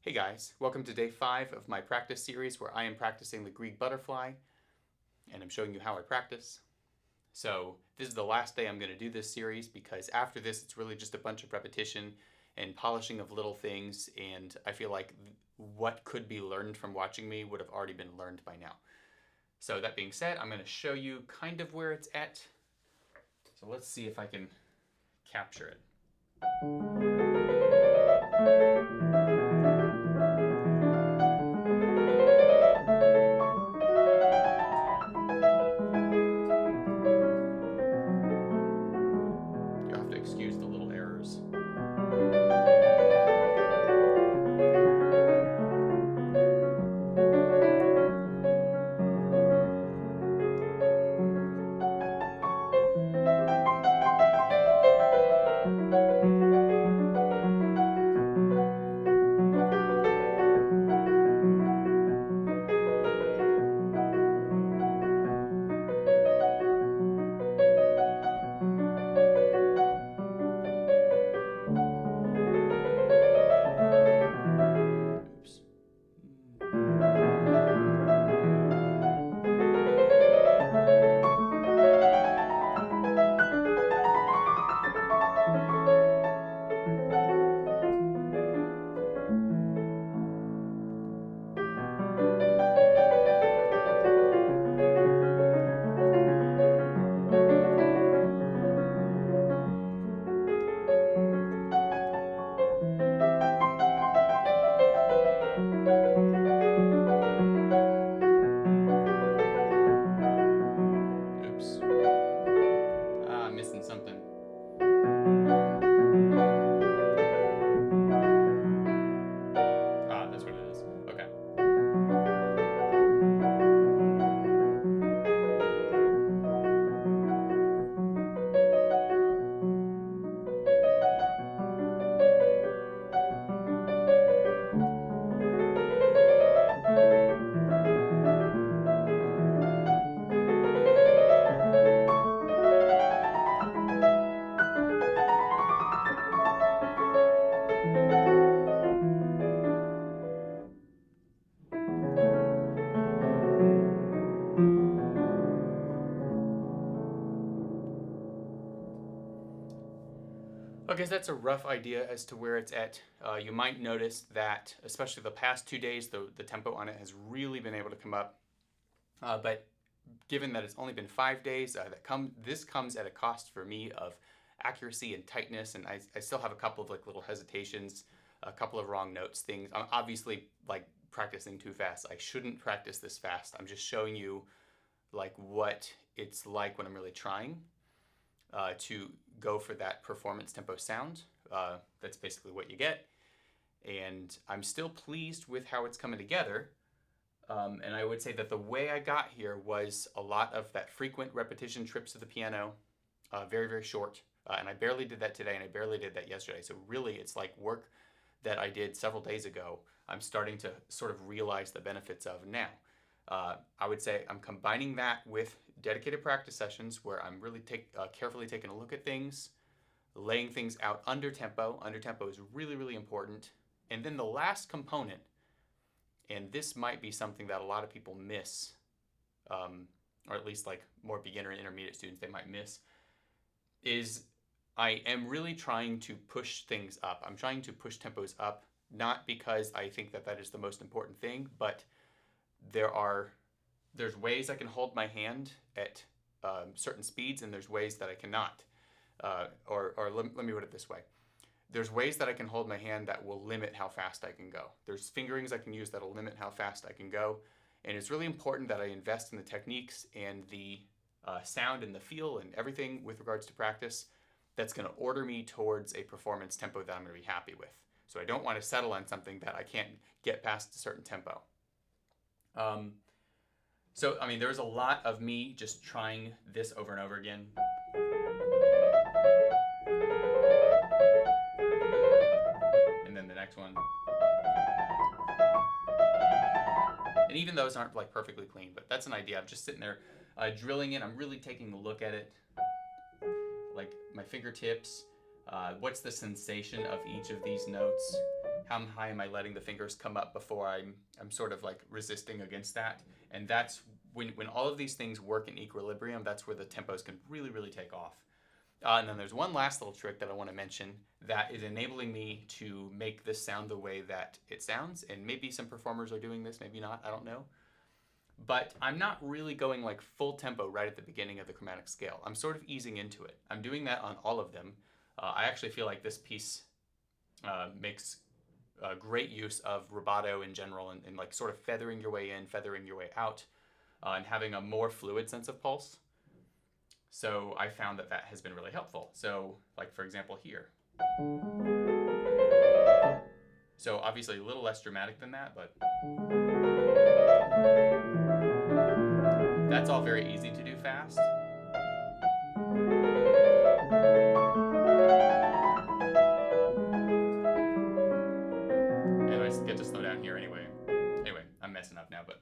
Hey guys, welcome to day 5 of my practice series where I am practicing the Grieg butterfly and I'm showing you how I practice. So this is the last day I'm going to do this series because after this it's really just a bunch of repetition and polishing of little things, and I feel like what could be learned from watching me would have already been learned by now. So that being said, I'm going to show you kind of where it's at. So let's see if I can capture it. You'll have to excuse the little errors. Oops. Oops. I'm missing something. That's what it is. Okay. Okay, so that's a rough idea as to where it's at. You might notice that, especially the past 2 days, the tempo on it has really been able to come up. But given that it's only been 5 days, this comes at a cost for me of accuracy and tightness, and I still have a couple of like little hesitations, a couple of wrong notes, things. I'm obviously like practicing too fast. I shouldn't practice this fast. I'm just showing you like what it's like when I'm really trying to go for that performance tempo sound. That's basically what you get. And I'm still pleased with how it's coming together. And I would say that the way I got here was a lot of that frequent repetition trips to the piano, very, very short. And I barely did that today, and I barely did that yesterday. So really, it's like work that I did several days ago, I'm starting to sort of realize the benefits of now. I would say I'm combining that with dedicated practice sessions where I'm really carefully taking a look at things, laying things out under tempo. Under tempo is really, really important. And then the last component, and this might be something that a lot of people miss, or at least like more beginner and intermediate students, they might miss, is I am really trying to push things up. I'm trying to push tempos up, not because I think that that is the most important thing, but there's ways I can hold my hand at certain speeds, and there's ways that I cannot. Let me put it this way. There's ways that I can hold my hand that will limit how fast I can go. There's fingerings I can use that will limit how fast I can go. And it's really important that I invest in the techniques and the sound and the feel and everything with regards to practice that's going to order me towards a performance tempo that I'm going to be happy with. So I don't want to settle on something that I can't get past a certain tempo. So, I mean, there's a lot of me just trying this over and over again. And then the next one. And even those aren't like perfectly clean, but that's an idea. I'm just sitting there drilling in. I'm really taking a look at it. Like my fingertips. What's the sensation of each of these notes? How high am I letting the fingers come up before I'm sort of like resisting against that? And that's when all of these things work in equilibrium, that's where the tempos can really, really take off. And then there's one last little trick that I want to mention that is enabling me to make this sound the way that it sounds. And maybe some performers are doing this, maybe not, I don't know. But I'm not really going like full tempo right at the beginning of the chromatic scale. I'm sort of easing into it. I'm doing that on all of them. I actually feel like this piece makes great use of rubato in general, and like sort of feathering your way in, feathering your way out, and having a more fluid sense of pulse. So I found that that has been really helpful. So like for example here. So obviously a little less dramatic than that, but that's all very easy to do fast. And I get to slow down here anyway. Anyway, I'm messing up now, but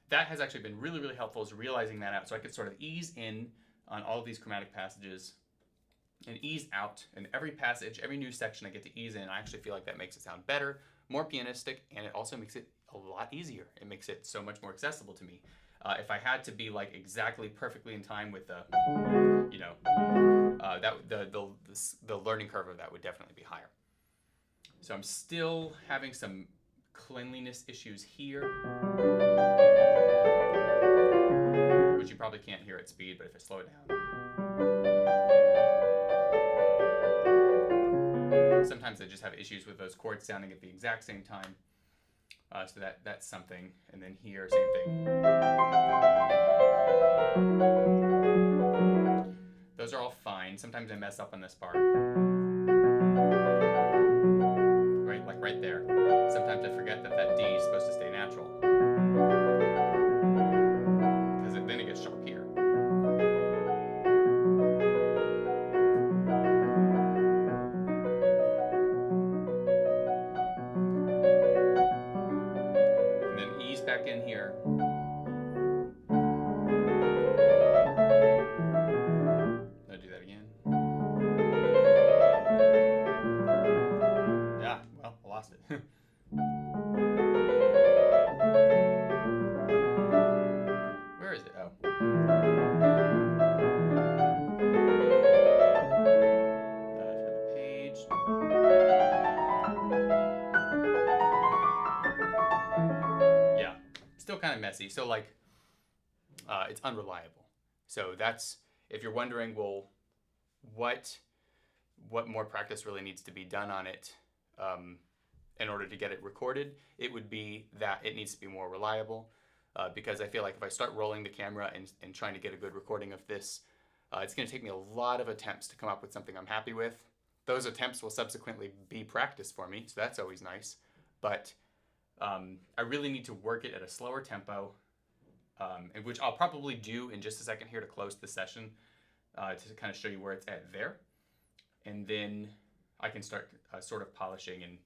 that has actually been really, really helpful, is realizing that out. So I could sort of ease in on all of these chromatic passages and ease out. And every passage, every new section I get to ease in, I actually feel like that makes it sound better, more pianistic, and it also makes it a lot easier. It makes it so much more accessible to me. If I had to be like exactly perfectly in time with the, you know, the learning curve of that would definitely be higher. So I'm still having some cleanliness issues here, which you probably can't hear at speed, but if I slow it down. Sometimes I just have issues with those chords sounding at the exact same time. So that's something. And then here, same thing. Those are all fine. Sometimes I mess up on this part. Right, like right there. Sometimes I forget that that D is supposed to stay natural. Because then it gets sharp here. And then ease back in here. I'll do that again. Yeah, well, I lost it. Where is it? Oh. Turn the page. Yeah, still kind of messy. So like, it's unreliable. So that's, if you're wondering, well, what more practice really needs to be done on it in order to get it recorded, it would be that it needs to be more reliable. Because I feel like if I start rolling the camera and trying to get a good recording of this, it's going to take me a lot of attempts to come up with something I'm happy with. Those attempts will subsequently be practice for me, so that's always nice. But I really need to work it at a slower tempo, and which I'll probably do in just a second here to close the session, to kind of show you where it's at there. And then I can start sort of polishing and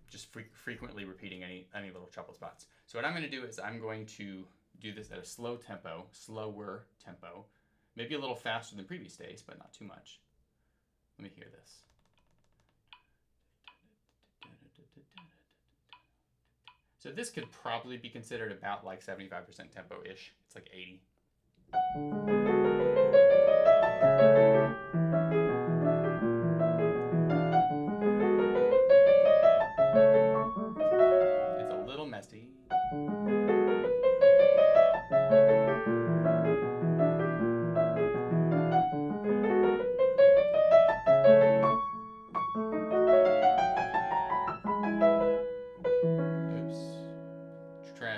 just frequently repeating any little trouble spots. So what I'm going to do is I'm going to do this at a slower tempo, maybe a little faster than previous days, but not too much. Let me hear this. So this could probably be considered about like 75% tempo-ish. It's like 80. It's a little messy.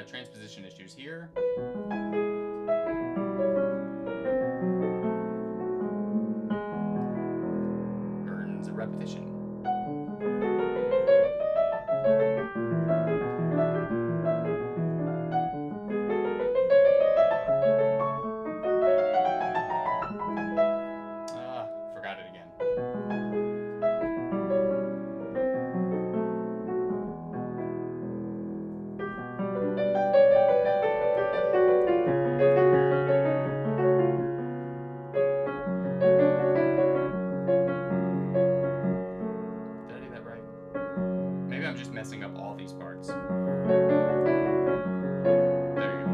Transposition issues here. Earns a repetition. Forgot it again. messing up all these parts. There you go.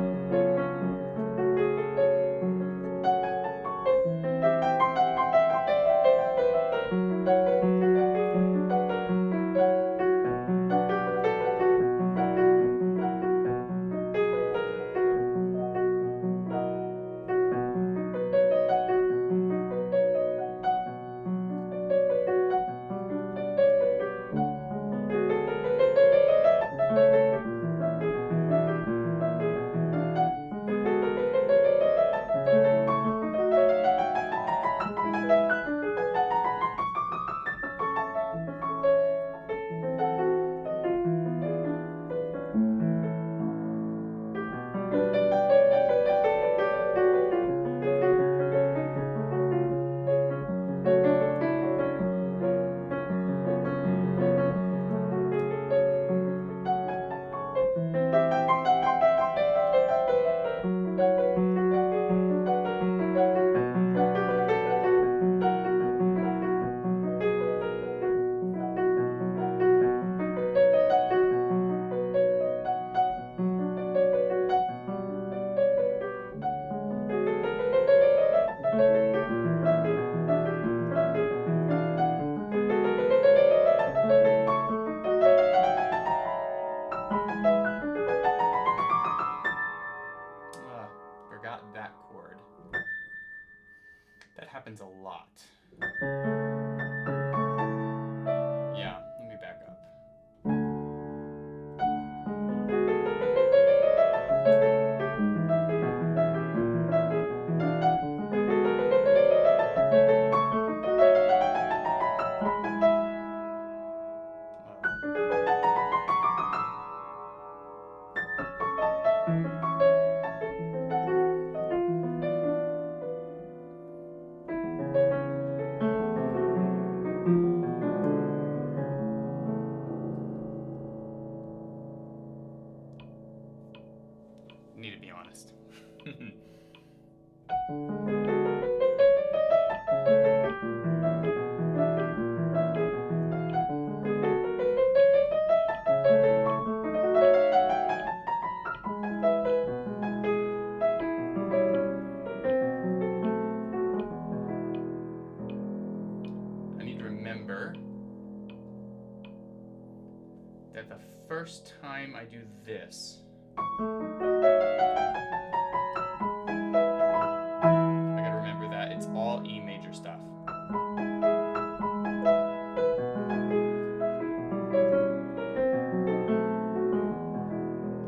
Forgot that chord. That happens a lot. Yeah, let me back up. Need to be honest. I need to remember that the first time I do this, I gotta remember that it's all E major stuff.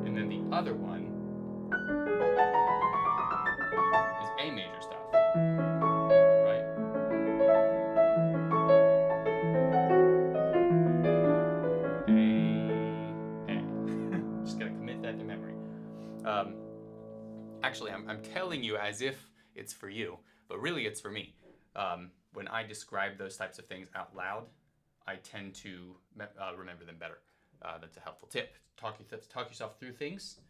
And then the other one is A major stuff, right? A. Just gotta commit that to memory. Actually, I'm telling you as if it's for you, but really it's for me. When I describe those types of things out loud, I tend to remember them better. That's a helpful tip. Talk yourself through things.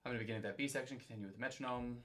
I'm going to begin at that B section, continue with the metronome.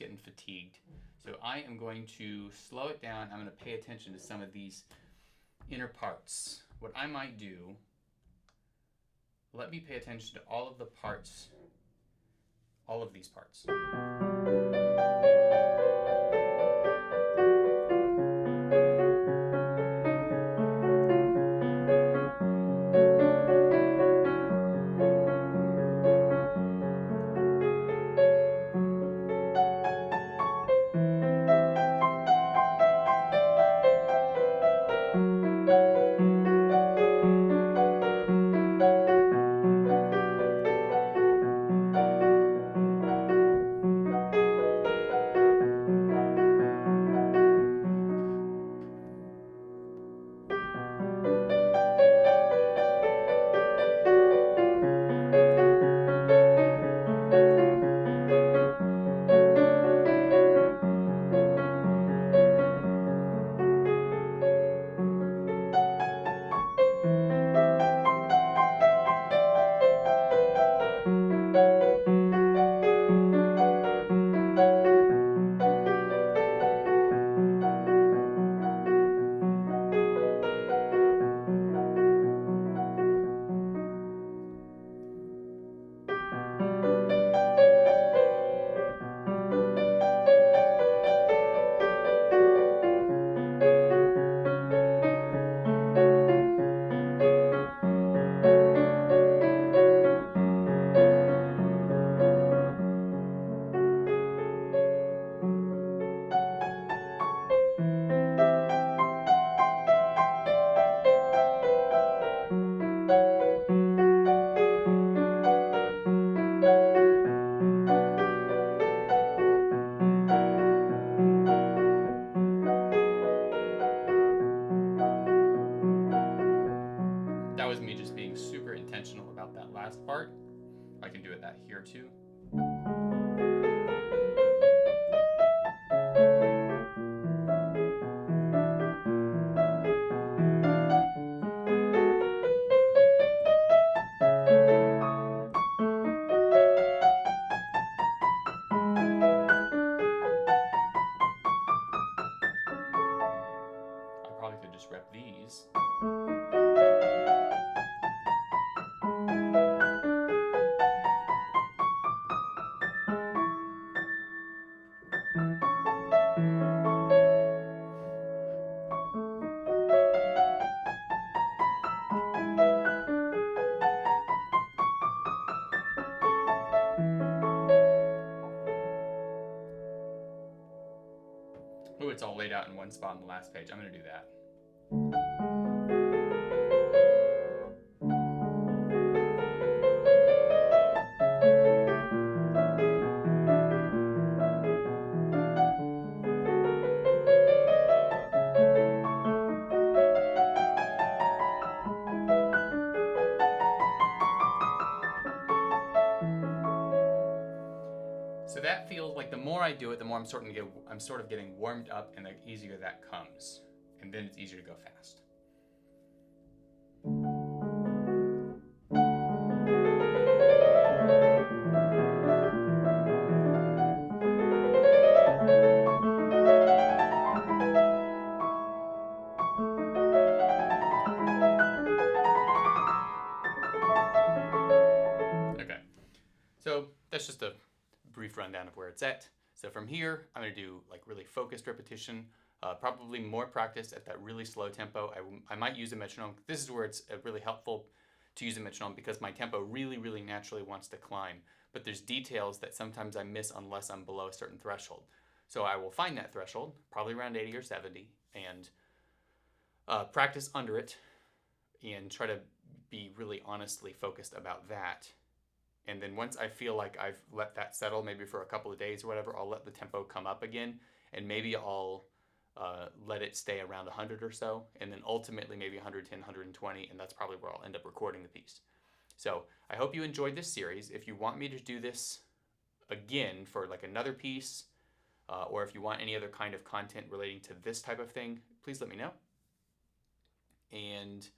getting fatigued. So I am going to slow it down. I'm going to pay attention to some of these inner parts. What I might do, let me pay attention to all of the parts, all of these parts. That was me just being super intentional about that last part. I can do it that here too. I probably could just rep these. Oh, it's all laid out in one spot on the last page. I'm going to do that. So that feels like the more I do it, the more I'm sort of getting warmed up, and the easier that comes. And then it's easier to go fast. Okay, so that's just a brief rundown of where it's at. So from here, I'm going to do like really focused repetition, probably more practice at that really slow tempo. I might use a metronome. This is where it's really helpful to use a metronome because my tempo really, really naturally wants to climb. But there's details that sometimes I miss unless I'm below a certain threshold. So I will find that threshold, probably around 80 or 70, and practice under it and try to be really honestly focused about that. And then once I feel like I've let that settle, maybe for a couple of days or whatever, I'll let the tempo come up again, and maybe I'll let it stay around 100 or so, and then ultimately maybe 110, 120, and that's probably where I'll end up recording the piece. So I hope you enjoyed this series. If you want me to do this again for like another piece, or if you want any other kind of content relating to this type of thing, please let me know. And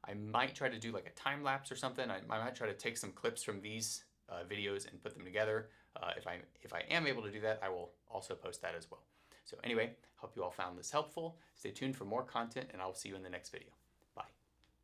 I might try to do like a time lapse or something. I might try to take some clips from these videos and put them together. If I am able to do that, I will also post that as well. So anyway, hope you all found this helpful. Stay tuned for more content, and I will see you in the next video.